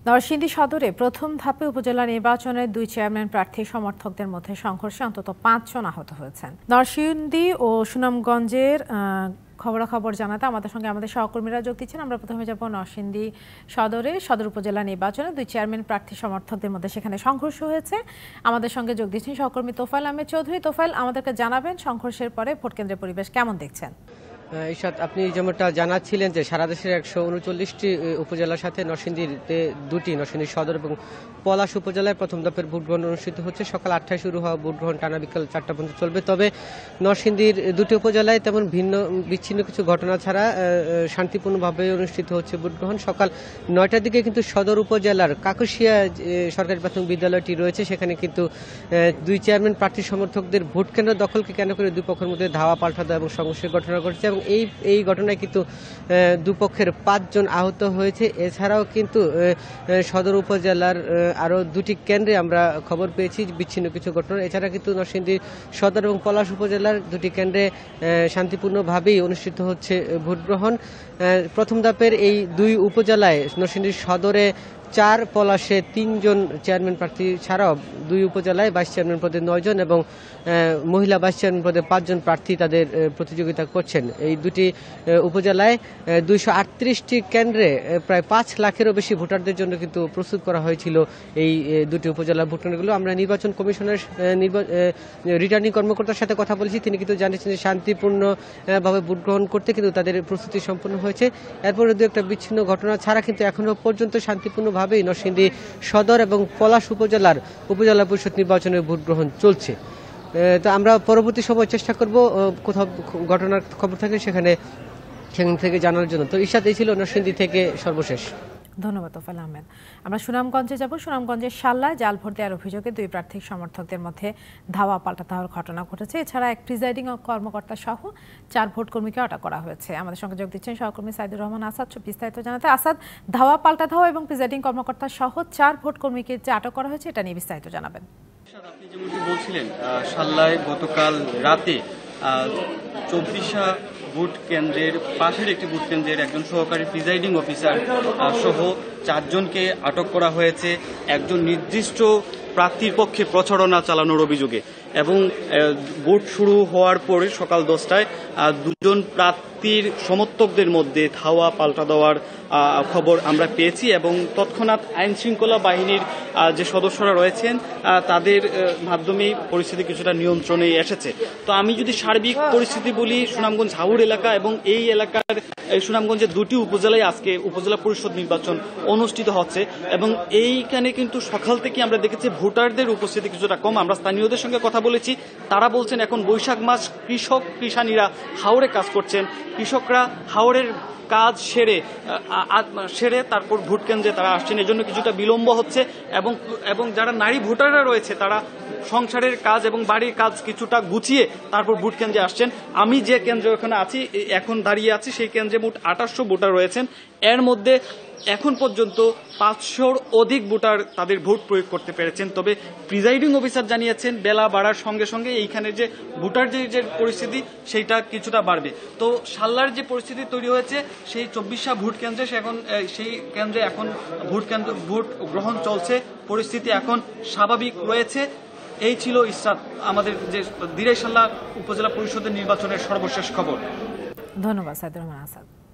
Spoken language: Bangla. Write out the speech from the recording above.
নরসিংদী সদরে প্রথম ধাপে উপজেলা নির্বাচনের দুই চেয়ারম্যান প্রার্থী সমর্থকদের মধ্যে সংঘর্ষে অন্তত ৫ জন আহত হয়েছেন। নরসিংদী ও সুনামগঞ্জের খবরাখবর জানাতে আমাদের সঙ্গে আমাদের সহকর্মীরা যোগ দিচ্ছেন। আমরা প্রথমে যাব নরসিংদী সদর উপজেলা নির্বাচনে দুই চেয়ারম্যান প্রার্থী সমর্থকদের মধ্যে সেখানে সংঘর্ষ হয়েছে। আমাদের সঙ্গে যোগ দিচ্ছেন সহকর্মী তোফায়েল আহমেদ চৌধুরী। তোফায়েল, আমাদেরকে জানাবেন সংঘর্ষের পরে ভোটকেন্দ্রের পরিবেশ কেমন দেখছেন? ইশাত, আপনি যেমনটা জানাচ্ছিলেন যে সারা দেশের ১৩৯টি উপজেলার সাথে নরসিংদীতে দুটি, নরসিংদী সদর এবং পলাশ উপজেলায় প্রথম দফের ভোট গ্রহণ অনুষ্ঠিত হচ্ছে। সকাল ৮টায় শুরু হওয়া ভোট গ্রহণ টানা বিকাল ৪টা পর্যন্ত চলবে। তবে নরসিংদীর দুটি উপজেলায় তেমন বিচ্ছিন্ন কিছু ঘটনা ছাড়া শান্তিপূর্ণভাবে অনুষ্ঠিত হচ্ছে ভোট গ্রহণ। সকাল ৯টার দিকে কিন্তু সদর উপজেলার কাকুশিয়া সরকারি প্রাথমিক বিদ্যালয়টি রয়েছে, সেখানে কিন্তু দুই চেয়ারম্যান প্রার্থী সমর্থকদের ভোট কেন্দ্র দখলকে কেন্দ্র করে দুই পক্ষের মধ্যে ধাওয়া পাল্টা দেওয়া এবং সংঘর্ষের ঘটনা ঘটেছে এবং এই ঘটনায় কিন্তু দুপক্ষের ৫ জন আহত হয়েছে। এছাড়াও কিন্তু সদর উপজেলার আরও দুটি কেন্দ্রে আমরা খবর পেয়েছি বিচ্ছিন্ন কিছু ঘটনা। এছাড়া কিন্তু নরসিংদী সদর এবং পলাশ উপজেলার দুটি কেন্দ্রে শান্তিপূর্ণভাবেই অনুষ্ঠিত হচ্ছে ভোট গ্রহণ। প্রথম ধাপের এই দুই উপজেলায় নরসিংদী সদরে ৪, পলাশে ৩ জন চেয়ারম্যান প্রার্থী ছাড়াও দুই উপজেলায় ভাইস চেয়ারম্যান পদে ৯ জন এবং মহিলা ভাইস চেয়ারম্যান পদে ৫ জন প্রার্থী তাদের প্রতিযোগিতা করছেন। এই দুটি উপজেলায় ২৩৮টি কেন্দ্রে প্রায় ৫ লাখেরও বেশি ভোটারদের জন্য কিন্তু প্রস্তুত করা হয়েছিল এই দুটি উপজেলার ভোট কেন্দ্রগুলো। আমরা নির্বাচন কমিশনের রিটার্নিং কর্মকর্তার সাথে কথা বলেছি, তিনি কিন্তু জানিয়েছেন যে শান্তিপূর্ণভাবে ভোট গ্রহণ করতে কিন্তু তাদের প্রস্তুতি সম্পন্ন হয়েছে। এরপরে দু একটা বিচ্ছিন্ন ঘটনা ছাড়া কিন্তু এখনো পর্যন্ত শান্তিপূর্ণভাবে নরসিংদী সদর এবং পলাশ উপজেলার উপজেলা পরিষদ নির্বাচনের ভোট গ্রহণ চলছে। তো আমরা পরবর্তী সময় চেষ্টা করব কোথাও ঘটনার খবর থাকে সেখান থেকে জানার জন্য। তো ইশাত, এই ছিল নরসিংদী থেকে সর্বশেষ। ধন্যবাদ তোফায়েল আহমেদ। আমরা সুনামগঞ্জে যাব। সুনামগঞ্জের শাল্লায় জাল ভোট দেওয়ার অভিযোগে দুই প্রার্থীর সমর্থকদের মধ্যে ধাওয়া পাল্টা ধাওয়ার ঘটনা ঘটেছে। এছাড়া এক প্রিজাইডিং কর্মকর্তা সহ ৪ ভোট কর্মীকে আটক করা হয়েছে। আমাদের সঙ্গে যোগ দিচ্ছেন সহকর্মী সাইদুর রহমান আসাদ। বিস্তারিত জানাতে আসাদ, ধাওয়া পাল্টা ধাওয়া এবং প্রিজাইডিং কর্মকর্তা সহ ৪ ভোট কর্মীকে যে আটক করা হয়েছে এটা নিয়ে বিস্তারিত জানাবেন। আপনি যেমনটি বলছিলেন, শাল্লায় গতকাল রাতে ২৪ ভোট কেন্দ্রের পাশের একটি ভোট কেন্দ্রের একজন সহকারী প্রিজাইডিং অফিসার সহ ৪ জনকে আটক করা হয়েছে একজন নির্দিষ্ট প্রার্থীর পক্ষে প্রচারণা চালানোর অভিযোগে। এবং ভোট শুরু হওয়ার পরে সকাল 10টায় ২ জন প্রার্থীর সমর্থকদের মধ্যে ধাওয়া পাল্টা দেওয়ার খবর আমরা পেয়েছি এবং তৎক্ষণাৎ আইন শৃঙ্খলা বাহিনীর যে সদস্যরা রয়েছেন তাদের মাধ্যমেই পরিস্থিতি কিছুটা নিয়ন্ত্রণে এসেছে। তো আমি যদি সার্বিক পরিস্থিতি বলি, সুনামগঞ্জ হাওড় এলাকা এবং এই এলাকার সুনামগঞ্জের দুটি উপজেলায় আজকে উপজেলা পরিষদ নির্বাচন অনুষ্ঠিত হচ্ছে এবং এইখানে কিন্তু সকাল থেকে আমরা দেখেছি ভোটারদের উপস্থিতি কিছুটা কম। আমরা স্থানীয়দের সঙ্গে কথা বলেছি, তারা বলছেন এখন বৈশাখ মাস কৃষানীরা হাওড়ে কাজ করছেন, কৃষকরা হাওড়ের কাজ সেরে তারপর ভোট কেন্দ্রে তারা আসছেন, এজন্য কিছুটা বিলম্ব হচ্ছে এবং যারা নারী ভোটাররা রয়েছে তারা সংসারের কাজ এবং বাড়ির কাজ কিছুটা গুছিয়ে তারপর ভোট কেন্দ্রে আসছেন। আমি যে কেন্দ্রে এখন দাঁড়িয়ে আছি সেই কেন্দ্রে মোট ২৮০০ ভোটার রয়েছেন। এর মধ্যে এখন পর্যন্ত ৫০০-র অধিক ভোটার তাদের ভোট প্রয়োগ করতে পেরেছেন। তবে প্রিজাইডিং অফিসার জানিয়েছেন বেলা বাড়ার সঙ্গে সঙ্গে এইখানে যে ভোটার যে পরিস্থিতি সেইটা কিছুটা বাড়বে। তো শাল্লার যে পরিস্থিতি তৈরি হয়েছে সেই ২৪ ভোট কেন্দ্রে সেই কেন্দ্রে এখন ভোট গ্রহণ চলছে, পরিস্থিতি এখন স্বাভাবিক রয়েছে। এই ছিল ইসরাত আমাদের যে দিরাই শাল্লা উপজেলা পরিষদের নির্বাচনের সর্বশেষ খবর। ধন্যবাদ সাইদুর রহমান আসাদ।